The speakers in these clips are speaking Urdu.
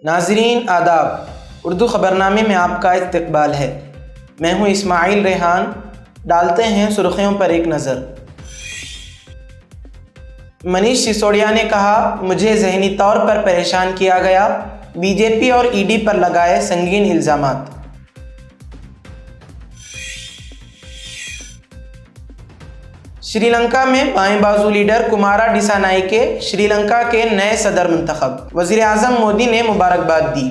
ناظرین آداب، اردو خبرنامے میں آپ کا استقبال ہے۔ میں ہوں اسماعیل ریحان۔ ڈالتے ہیں سرخیوں پر ایک نظر۔ منیش سسوڑیا نے کہا، مجھے ذہنی طور پر پریشان کیا گیا، بی جے پی اور ای ڈی پر لگائے سنگین الزامات۔ سری لنکا میں بائیں بازو لیڈر کمارا ڈسانائکے سری لنکا کے نئے صدر منتخب، وزیر اعظم مودی نے مبارکباد دی۔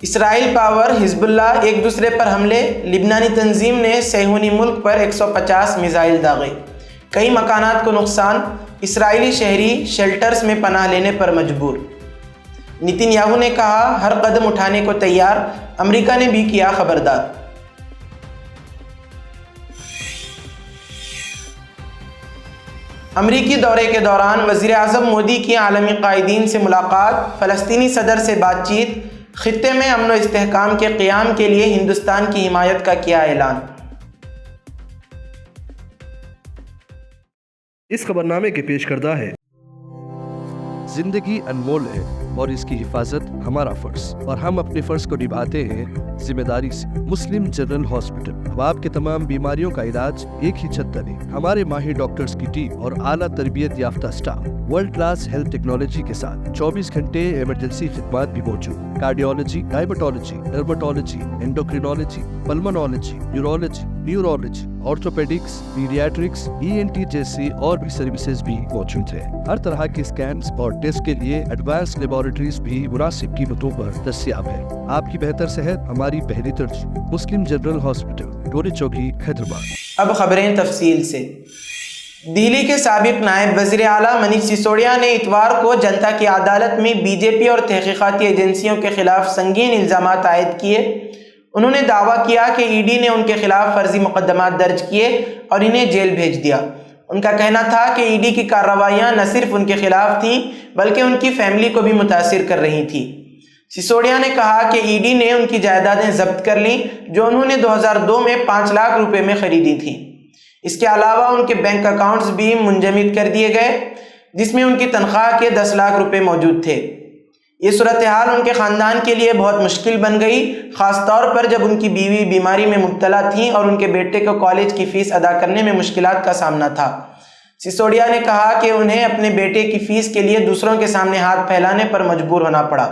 اسرائیل پاور حزب اللہ ایک دوسرے پر حملے، لبنانی تنظیم نے صہیونی ملک پر 150 میزائل داغے، کئی مکانات کو نقصان، اسرائیلی شہری شیلٹرز میں پناہ لینے پر مجبور۔ نتن یاہو نے کہا، ہر قدم اٹھانے کو تیار، امریکہ نے بھی کیا خبردار۔ امریکی دورے کے دوران وزیر اعظم مودی کی عالمی قائدین سے ملاقات، فلسطینی صدر سے بات چیت، خطے میں امن و استحکام کے قیام کے لیے ہندوستان کی حمایت کا کیا اعلان۔ اس خبرنامے کے پیش کردہ ہے۔ زندگی انمول ہے اور اس کی حفاظت ہمارا فرض، اور ہم اپنے فرض کو نبھاتے ہیں ذمہ داری سے۔ مسلم جنرل ہاسپٹل اب آپ کے تمام بیماریوں کا علاج ایک ہی چھت تلے۔ ہمارے ماہر ڈاکٹرز کی ٹیم اور اعلیٰ تربیت یافتہ staff world class health technology کے ساتھ 24 گھنٹے ایمرجنسی خدمات بھی موجود۔ Cardiology, diabetology, dermatology, endocrinology, pulmonology, neurology, neurology, orthopaedics, paediatrics, E N T جیسی اور بھی سروسز بھی موجود ہیں۔ ہر طرح کے اسکینز اور ٹیسٹ کے لیے ایڈوانس لیبارٹریز بھی مناسب قیمتوں پر دستیاب ہے۔ آپ کی بہتر صحت ہماری پہلی ترجیح۔ مسلم جنرل ہاسپٹل، ٹولی چوکی، حیدرآباد۔ اب خبریں تفصیل سے۔ دہلی کے سابق نائب وزیر اعلیٰ منیش سسوڑیا نے اتوار کو جنتا کی عدالت میں بی جے پی اور تحقیقاتی ایجنسیوں کے خلاف سنگین الزامات عائد کیے۔ انہوں نے دعویٰ کیا کہ ای ڈی نے ان کے خلاف فرضی مقدمات درج کیے اور انہیں جیل بھیج دیا۔ ان کا کہنا تھا کہ ای ڈی کی کارروائیاں نہ صرف ان کے خلاف تھیں بلکہ ان کی فیملی کو بھی متاثر کر رہی تھیں۔ سسوڑیا نے کہا کہ ای ڈی نے ان کی جائیدادیں ضبط کر لیں جو انہوں نے 2002 میں 5 لاکھ روپے میں خریدی تھیں۔ اس کے علاوہ ان کے بینک اکاؤنٹس بھی منجمد کر دیے گئے جس میں ان کی تنخواہ کے 10 لاکھ روپے موجود تھے۔ یہ صورتحال ان کے خاندان کے لیے بہت مشکل بن گئی، خاص طور پر جب ان کی بیوی بیماری میں مبتلا تھیں اور ان کے بیٹے کو کالج کی فیس ادا کرنے میں مشکلات کا سامنا تھا۔ سسوڑیا نے کہا کہ انہیں اپنے بیٹے کی فیس کے لیے دوسروں کے سامنے ہاتھ پھیلانے پر مجبور ہونا پڑا۔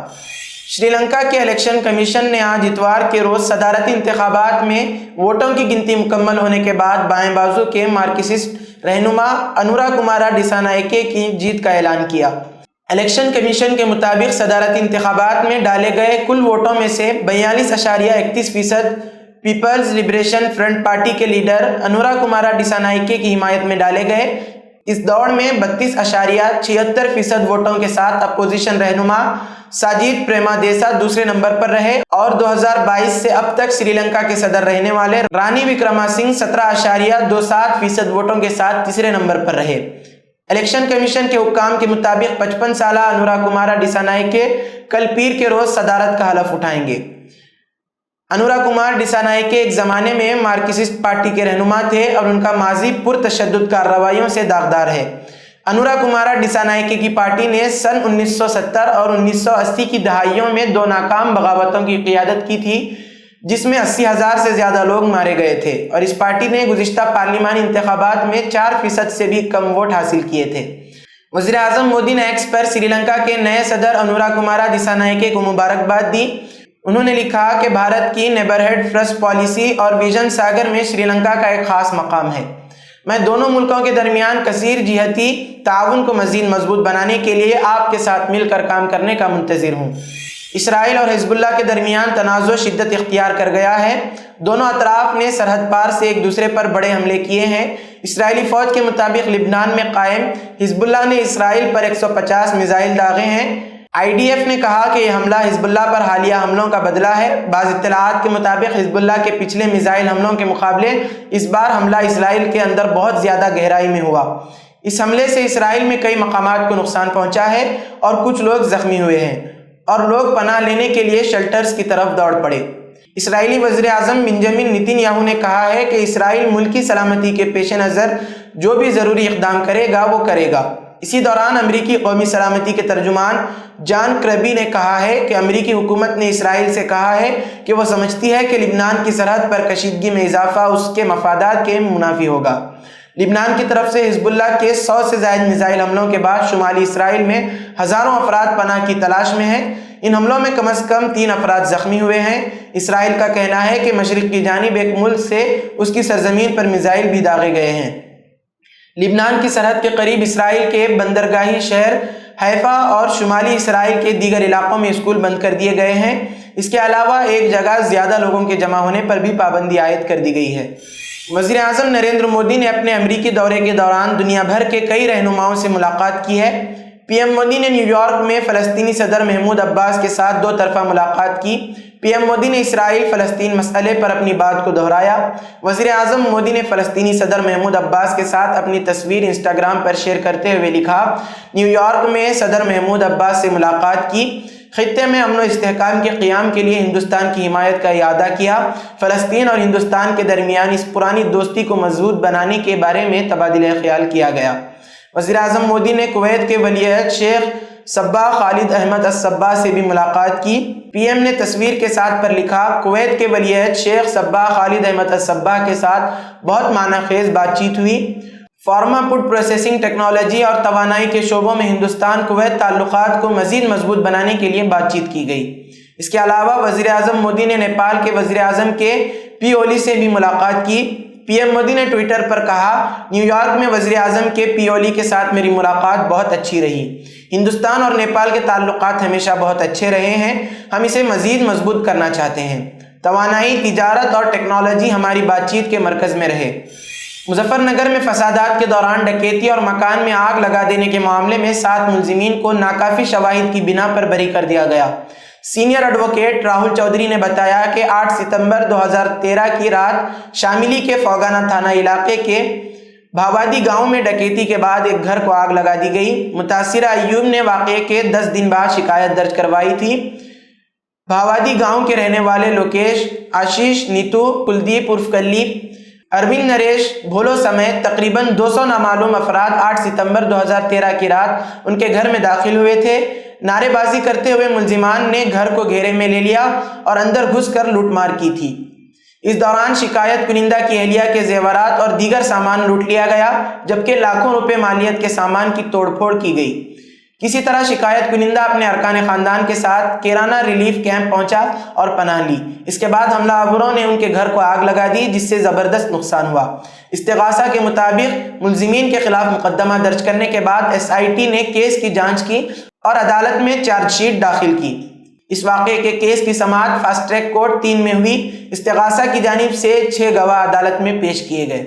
سری لنکا کے الیکشن کمیشن نے آج اتوار کے روز صدارتی انتخابات میں ووٹوں کی گنتی مکمل ہونے کے بعد بائیں بازو کے مارکسسٹ رہنما انورا کمارا ڈسانائکے کی جیت کا اعلان کیا۔ الیکشن کمیشن کے مطابق صدارتی انتخابات میں ڈالے گئے کل ووٹوں میں سے 42.31% پیپلز لبریشن فرنٹ پارٹی کے لیڈر انورا کمارا ڈسانائکے کی حمایت میں ڈالے گئے۔ اس دوڑ میں 32.76% ووٹوں کے ساتھ اپوزیشن رہنما ساجد پریمادیسا دوسرے نمبر پر رہے اور 2022 سے اب تک سری لنکا کے صدر رہنے والے رانی وکرما سنگھ 17.27% ووٹوں کے ساتھ تیسرے نمبر پر رہے۔ الیکشن کمیشن کے حکام کے مطابق 55 سالہ انورا کمارا ڈسانائکے کل پیر کے روز صدارت کا حلف اٹھائیں گے۔ انورا کمار ڈسانائکے ایک زمانے میں مارکسسٹ پارٹی کے رہنما تھے اور ان کا ماضی پرتشدد کارروائیوں سے داغدار ہے۔ انورا کمارا ڈسانائکے کی پارٹی نے سن 1970 اور 1980 کی دہائیوں میں 2 ناکام بغاوتوں کی قیادت کی تھی جس میں 80,000 سے زیادہ لوگ مارے گئے تھے، اور اس پارٹی نے گزشتہ پارلیمانی انتخابات میں 4% سے بھی کم ووٹ حاصل کیے تھے۔ وزیر اعظم مودی نے ایکس پر سری لنکا کے نئے صدر انورا کمارا ڈسانائکے کو مبارکباد دی۔ انہوں نے لکھا کہ بھارت کی نیبرہڈ فرسٹ پالیسی اور ویژن ساگر میں سری لنکا کا ایک خاص مقام ہے۔ میں دونوں ملکوں کے درمیان کثیر جہتی تعاون کو مزید مضبوط بنانے کے لیے آپ کے ساتھ مل کر کام کرنے کا منتظر ہوں۔ اسرائیل اور حزب اللہ کے درمیان تنازع شدت اختیار کر گیا ہے۔ دونوں اطراف نے سرحد پار سے ایک دوسرے پر بڑے حملے کیے ہیں۔ اسرائیلی فوج کے مطابق لبنان میں قائم حزب اللہ نے اسرائیل پر 150 میزائل داغے ہیں۔ آئی ڈی ایف نے کہا کہ یہ حملہ حزب اللہ پر حالیہ حملوں کا بدلہ ہے۔ بعض اطلاعات کے مطابق حزب اللہ کے پچھلے میزائل حملوں کے مقابلے اس بار حملہ اسرائیل کے اندر بہت زیادہ گہرائی میں ہوا۔ اس حملے سے اسرائیل میں کئی مقامات کو نقصان پہنچا ہے اور کچھ لوگ زخمی ہوئے ہیں اور لوگ پناہ لینے کے لیے شیلٹرز کی طرف دوڑ پڑے۔ اسرائیلی وزیر اعظم بنجامن نتن یاہو نے کہا ہے کہ اسرائیل ملکی سلامتی کے پیش نظر جو بھی ضروری اقدام کرے گا وہ کرے گا۔ اسی دوران امریکی قومی سلامتی کے ترجمان جان کربی نے کہا ہے کہ امریکی حکومت نے اسرائیل سے کہا ہے کہ وہ سمجھتی ہے کہ لبنان کی سرحد پر کشیدگی میں اضافہ اس کے مفادات کے منافی ہوگا۔ لبنان کی طرف سے حزب اللہ کے 100 سے زائد میزائل حملوں کے بعد شمالی اسرائیل میں ہزاروں افراد پناہ کی تلاش میں ہیں۔ ان حملوں میں کم از کم 3 افراد زخمی ہوئے ہیں۔ اسرائیل کا کہنا ہے کہ مشرق کی جانب ایک ملک سے اس کی سرزمین پر میزائل بھی داغے گئے ہیں۔ لبنان کی سرحد کے قریب اسرائیل کے بندرگاہی شہر حیفا اور شمالی اسرائیل کے دیگر علاقوں میں اسکول بند کر دیے گئے ہیں۔ اس کے علاوہ ایک جگہ زیادہ لوگوں کے جمع ہونے پر بھی پابندی عائد کر دی گئی ہے۔ وزیر اعظم نریندر مودی نے اپنے امریکی دورے کے دوران دنیا بھر کے کئی رہنماؤں سے ملاقات کی ہے۔ پی ایم مودی نے نیو یارک میں فلسطینی صدر محمود عباس کے ساتھ 2 طرفہ ملاقات کی۔ پی ایم مودی نے اسرائیل فلسطین مسئلے پر اپنی بات کو دہرایا۔ وزیر اعظم مودی نے فلسطینی صدر محمود عباس کے ساتھ اپنی تصویر انسٹاگرام پر شیئر کرتے ہوئے لکھا، نیو یارک میں صدر محمود عباس سے ملاقات کی، خطے میں امن و استحکام کے قیام کے لیے ہندوستان کی حمایت کا اعادہ کیا، فلسطین اور ہندوستان کے درمیان اس پرانی دوستی کو مضبوط بنانے کے بارے میں تبادلہ خیال کیا گیا۔ وزیر اعظم مودی نے کویت کے ولی عہد شیخ صباح خالد احمد الصباح سے بھی ملاقات کی۔ پی ایم نے تصویر کے ساتھ پر لکھا، کویت کے ولی عہد شیخ صباح خالد احمد الصباح کے ساتھ بہت معنی خیز بات چیت ہوئی۔ فارما فوڈ پروسیسنگ ٹیکنالوجی اور توانائی کے شعبوں میں ہندوستان کویت تعلقات کو مزید مضبوط بنانے کے لیے بات چیت کی گئی۔ اس کے علاوہ وزیر اعظم مودی نے نیپال کے وزیر اعظم کے پی اولی سے بھی ملاقات کی۔ پی ایم مودی نے ٹویٹر پر کہا، نیو یارک میں وزیر اعظم کے پی اولی کے ساتھ میری ملاقات بہت اچھی رہی۔ ہندوستان اور نیپال کے تعلقات ہمیشہ بہت اچھے رہے ہیں، ہم اسے مزید مضبوط کرنا چاہتے ہیں۔ توانائی، تجارت اور ٹیکنالوجی ہماری بات چیت کے مرکز میں رہے۔ مظفر نگر میں فسادات کے دوران ڈکیتی اور مکان میں آگ لگا دینے کے معاملے میں 7 ملزمین کو ناکافی شواہد کی بنا پر بری کر دیا گیا۔ سینئر ایڈوکیٹ راہل چودھری نے بتایا کہ 8 ستمبر 2013 کی رات شاملی کے فوگانہ تھانہ علاقے کے بھاوادی گاؤں میں ڈکیتی کے بعد ایک گھر کو آگ لگا دی گئی۔ متاثرہ ایوب نے واقعے کے 10 دن بعد شکایت درج کروائی تھی۔ بھاوادی گاؤں کے رہنے والے لوکیش، آشیش، نیتو، کلدیپ عرف کلی، اروند نریش بھولو سمیت تقریباً 200 نامعلوم افراد 8 ستمبر 2013 کی رات ان کے گھر میں داخل ہوئے تھے۔ نعرے بازی کرتے ہوئے ملزمان نے گھر کو گھیرے میں لے لیا اور اندر گھس کر لوٹ مار کی تھی۔ اس دوران شکایت کنندہ کی اہلیہ کے زیورات اور دیگر سامان لوٹ لیا گیا، جبکہ لاکھوں روپے مالیت کے سامان کی توڑ پھوڑ کی گئی۔ کسی طرح شکایت کنندہ اپنے ارکان خاندان کے ساتھ کیرانہ ریلیف کیمپ پہنچا اور پناہ لی۔ اس کے بعد حملہ آوروں نے ان کے گھر کو آگ لگا دی، جس سے زبردست نقصان ہوا۔ استغاثہ کے مطابق ملزمین کے خلاف مقدمہ درج کرنے کے بعد SIT نے کیس کی جانچ کی اور عدالت میں چارج شیٹ داخل کی۔ اس واقعے کے کیس کی سماعت فاسٹ ٹریک کورٹ 3 میں ہوئی۔ استغاثہ کی جانب سے 6 گواہ عدالت میں پیش کیے گئے۔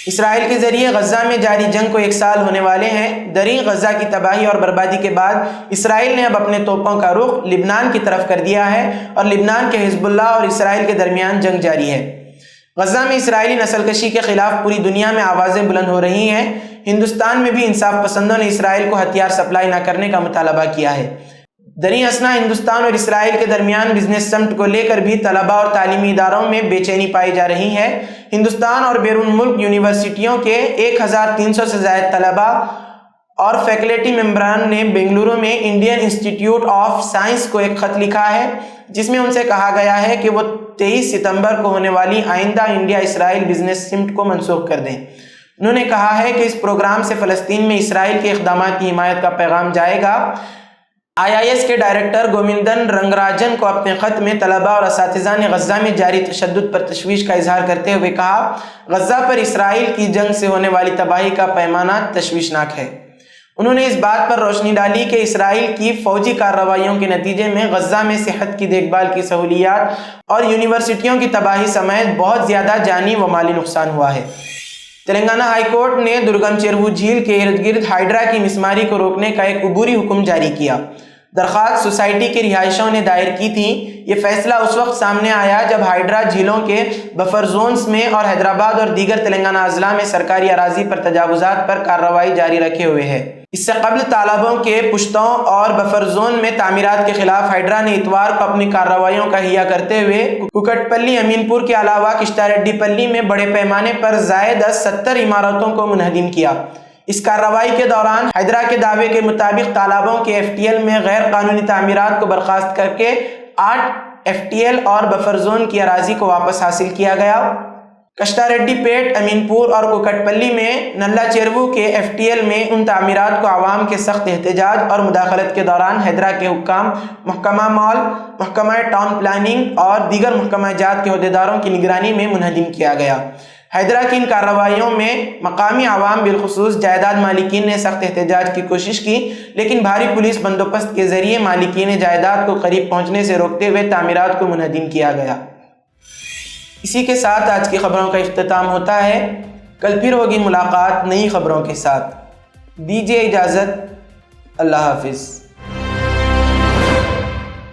اسرائیل کے ذریعے غزہ میں جاری جنگ کو 1 سال ہونے والے ہیں۔ دریں غزہ کی تباہی اور بربادی کے بعد اسرائیل نے اب اپنے توپوں کا رخ لبنان کی طرف کر دیا ہے اور لبنان کے حزب اللہ اور اسرائیل کے درمیان جنگ جاری ہے۔ غزہ میں اسرائیلی نسل کشی کے خلاف پوری دنیا میں آوازیں بلند ہو رہی ہیں۔ ہندوستان میں بھی انصاف پسندوں نے اسرائیل کو ہتھیار سپلائی نہ کرنے کا مطالبہ کیا ہے۔ دریں اثنا ہندوستان اور اسرائیل کے درمیان بزنس سمٹ کو لے کر بھی طلباء اور تعلیمی اداروں میں بے چینی پائی جا رہی ہے۔ ہندوستان اور بیرون ملک یونیورسٹیوں کے 1300 سے زائد طلباء اور فیکلٹی ممبران نے بنگلورو میں انڈین انسٹیٹیوٹ آف سائنس کو ایک خط لکھا ہے، جس میں ان سے کہا گیا ہے کہ وہ 23 ستمبر کو ہونے والی آئندہ انڈیا اسرائیل بزنس سمٹ کو منسوخ کر دیں۔ انہوں نے کہا ہے کہ اس پروگرام سے فلسطین میں اسرائیل کے اقدامات کی حمایت کا پیغام جائے گا۔ IIS کے ڈائریکٹر گووندن رنگراجن کو اپنے خط میں طلباء اور اساتذہ نے غزہ میں جاری تشدد پر تشویش کا اظہار کرتے ہوئے کہا، غزہ پر اسرائیل کی جنگ سے ہونے والی تباہی کا پیمانہ تشویشناک ہے۔ انہوں نے اس بات پر روشنی ڈالی کہ اسرائیل کی فوجی کارروائیوں کے نتیجے میں غزہ میں صحت کی دیکھ بھال کی سہولیات اور یونیورسٹیوں کی تباہی سمیت بہت زیادہ جانی و مالی نقصان ہوا ہے۔ تلنگانہ ہائی کورٹ نے درگم چیرو جھیل کے ارد گرد ہائیڈرا کی مسماری کو روکنے کا ایک عبوری حکم جاری کیا۔ درخواست سوسائٹی کی رہائشیوں نے دائر کی تھی۔ یہ فیصلہ اس وقت سامنے آیا جب ہائیڈرا جھیلوں کے بفر زونز میں اور حیدرآباد اور دیگر تلنگانہ اضلاع میں سرکاری اراضی پر تجاوزات پر کارروائی جاری رکھے ہوئے ہے۔ اس سے قبل تالابوں کے پشتوں اور بفر زون میں تعمیرات کے خلاف ہائیڈرا نے اتوار کو اپنی کارروائیوں کا احیا کرتے ہوئے کوکٹ پلی امین پور کے علاوہ کشتاریڈی پلی میں بڑے پیمانے پر زائد از 70 عمارتوں کو منہدم کیا۔ اس کارروائی کے دوران حیدرا کے دعوے کے مطابق تالابوں کے FTL میں غیر قانونی تعمیرات کو برخاست کر کے 8 FTL اور بفر زون کی اراضی کو واپس حاصل کیا گیا۔ کشتا ریڈی پیٹ، امین پور اور کوکٹ پلی میں نلا چیرو کے FTL میں ان تعمیرات کو عوام کے سخت احتجاج اور مداخلت کے دوران حیدرا کے حکام، محکمہ مال، محکمہ ٹاؤن پلاننگ اور دیگر محکمہ جات کے عہدیداروں کی نگرانی میں منہدم کیا گیا۔ حیدرا کی ان کارروائیوں میں مقامی عوام بالخصوص جائیداد مالکین نے سخت احتجاج کی کوشش کی، لیکن بھاری پولیس بندوبست کے ذریعے مالکین جائیداد کو قریب پہنچنے سے روکتے ہوئے تعمیرات کو منہدم کیا گیا۔ اسی کے ساتھ آج کی خبروں کا اختتام ہوتا ہے۔ کل پھر ہوگی ملاقات نئی خبروں کے ساتھ۔ دیجیے اجازت، اللہ حافظ۔